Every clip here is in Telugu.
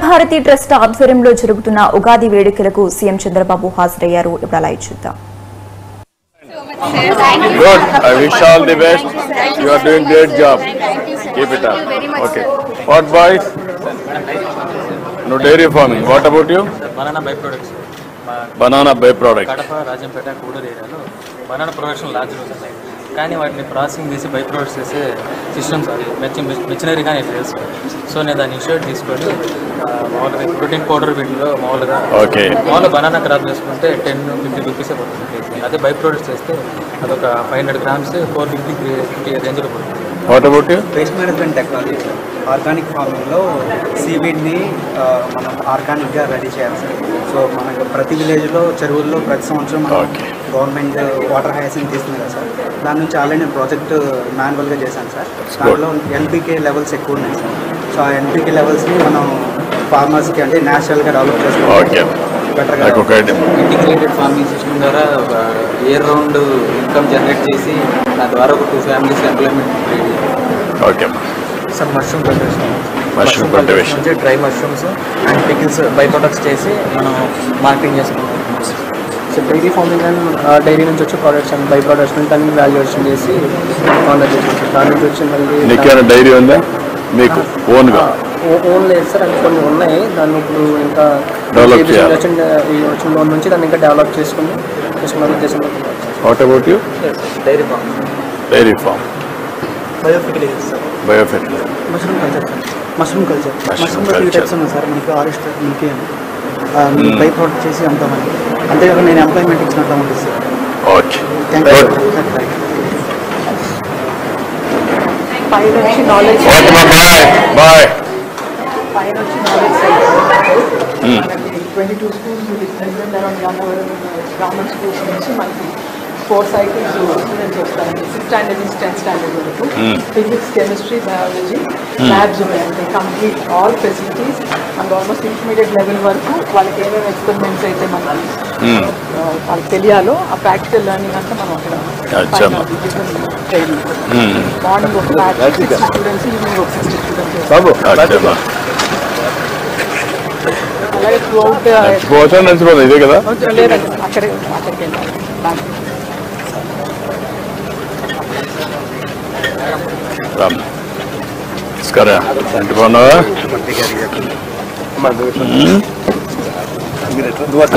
భారతి ట్రస్ట్ ఆధ్వర్యంలో జరుగుతున్న ఉగాది వేడుకలకు సీఎం చంద్రబాబు హాజరయ్యారు. ఇప్పుడు అలా చూద్దాం. Good. I wish all the best. You are doing great job. Keep it up. Okay. What boys? No dairy farming. What about you? Banana byproducts. Banana byproduct. Kadapa, Rajampeta, Kudar area. Banana production large roads. కానీ వాటిని ప్రాసెసింగ్ చేసి బై ప్రొడక్ట్స్ చేసే సిస్టమ్స్ అది మెషినరీ కానీ లేదు. సో నేను దాన్ని ఇన్షూర్ తీసుకొని మామూలుగా ప్రోటీన్ పౌడర్ వీటిలో మామూలుగా బనానా క్రాప్ చేసుకుంటే 10-50 రూపీసే పడుతుంది. అదే బై ప్రొడక్ట్స్ చేస్తే అదొక 500 grams 450 రేంజ్లో పడుతుంది. వేస్ట్ మేనేజ్మెంట్ టెక్నాలజీ ఆర్గానిక్ ఫార్మింగ్లో సీవీడ్ని మనం ఆర్గానిక్గా రెడీ చేయాలి సార్. సో మనకు ప్రతి విలేజ్లో చెరువుల్లో ప్రతి సంవత్సరం గవర్నమెంట్ వాటర్ హైసింగ్ తీస్తుంది కదా సార్. దాని నుంచి ఆల్రెడీ నేను ప్రాజెక్ట్ మాన్యువల్గా చేశాను సార్. దాంట్లో ఎన్పికే లెవెల్స్ ఎక్కువ ఉన్నాయి సార్. సో ఆ ఎన్పికే లెవెల్స్ని మనం ఫార్మర్స్కి అంటే న్యాచురల్గా డెవలప్ చేసుకోవాలి. బెటర్గా ఇంటిగ్రేటెడ్ ఫార్మింగ్ సిస్టమ్ ద్వారా ఒక ఇయర్ రౌండ్ ఇన్కమ్ జనరేట్ చేసి దాని ద్వారా ఒక 2 families ఎంప్లాయ్మెంట్ క్రియేట్ చేయాలి. సార్ మష్రూమ్ కల్టివేషన్ నుంచి dry mushrooms and pickles by products చేసి మనం మార్కెటింగ్ చేసుకుంటాం. So dairy farming and dairy నుంచి వచ్చే ప్రోడక్ట్స్ అండ్ బై ప్రొడక్ట్స్ నుంచి అన్ని వాల్యుయేషన్ చేసి కాంటాక్ట్ చేస్తాం. దాని నుంచి వచ్చి మళ్ళీ డైరీ ఉందా మీకు ఓన్గా? ఓన్ లేదు సార్, అవి కొన్ని ఉన్నాయి. దాన్ని ఇప్పుడు ఇంకా వచ్చిన లోన్ నుంచి దాన్ని ఇంకా డెవలప్ చేసుకుని ఉద్దేశంలో. What about you? Dairy farm, biofertilizer sir. Biofertilizer, mushroom culture 3 types ఉన్నాయి సార్. మనకి ఆరెస్ట్ మిల్కీ అని బై ప్రొడక్ట్ చేసి అమ్ముతామని. అంతేకాక నేను ఎంప్లాయ్మెంట్ ఇచ్చినట్టు ఉంటుంది sir. Okay, thank you. Knowledge boy 22 schools represent around government schools నుంచి మనకి 4 cycles స్టూడెంట్స్ వస్తారు. 6th standard నుంచి 10th standard వరకు. ఫిజిక్స్, కెమిస్ట్రీ, బయాలజీ ల్యాబ్స్ ఉన్నాయి. Complete all facilities and almost intermediate level వరకు వాళ్ళకి ఏమేమి ఎక్స్పెరిమెంట్స్ అయితే మనకి వాళ్ళకి తెలియాలో ఆ ప్రాక్టికల్ లెర్నింగ్ అంతా మనం అక్కడ ట్రైనింగ్. మార్నింగ్ ఒక 60 స్టూడెంట్స్, ఈవినింగ్ ఒక 60 స్టూడెంట్స్. అలాగే త్రూఅవుట్ ఇదే కదా? లేదండి, అక్కడికి వెళ్ళాలి. నమస్కారం, ఇంటి బాగున్నావా?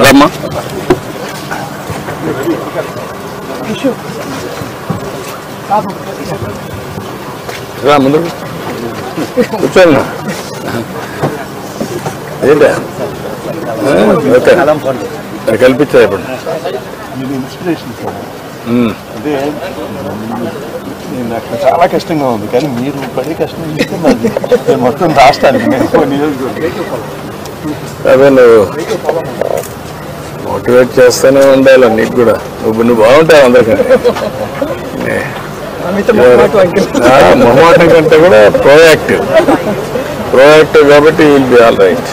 రమ్మా. రా ముందు కూర్చోండి. ఏంటా ఓకే కల్పించా ఇప్పుడు. అదే నేను అక్కడ చాలా కష్టంగా ఉంది, కానీ మీరు పడే కష్టం చూస్తే నేను మొత్తం రాష్ట్రానికి అదే నువ్వు మోటివేట్ చేస్తూనే ఉండాలి. నీకు కూడా నువ్వు బాగుంటావు అందరికీ. మొహమాటం కంటే కూడా ప్రోయాక్టివ్ కాబట్టి విల్ బి ఆల్ రైట్.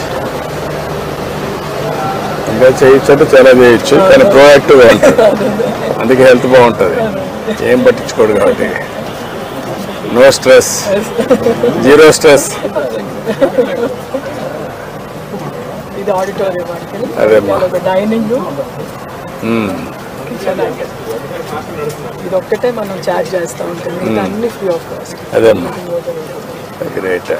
ఇంకా చేయొచ్చు, చాలా చేయొచ్చు, కానీ ప్రోయాక్టివ్ హెల్త్. అందుకే హెల్త్ బాగుంటుంది. ఏం పట్టించుకోడు కాబట్టి నో స్ట్రెస్, జీరో స్ట్రెస్. అదేమ్మా, ఇది ఒక్కటే మనం ఛార్జ్ చేస్తూ ఉంటుంది, అన్ని ఫ్రీ ఆఫ్ కాస్ట్. అదేమ్మా, గ్రేట్.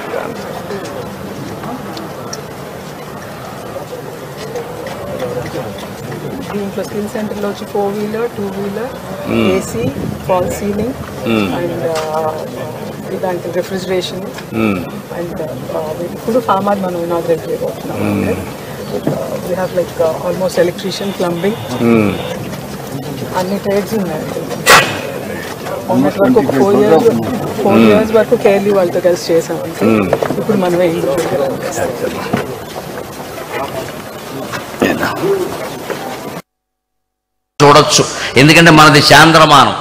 దీంట్లో స్కిల్ సెంటర్లో వచ్చి 4-wheeler, 2-wheeler, AC, fall ceiling and దాంట్లో రిఫ్రిజిరేషన్ అండ్ ఇప్పుడు ఫార్మర్ మనం ఇనాగ్రేట్ చేయబోతున్నాం. We have like almost electrician, plumbing, అన్ని ట్రేడ్స్ ఉన్నాయండి. మొన్నటి వరకు ఒక 4 years వరకు కేర్లీ వాళ్ళతో కలిసి చేసామంటే ఇప్పుడు మనమే చూడొచ్చు. ఎందుకంటే మనది చాంద్రమానం.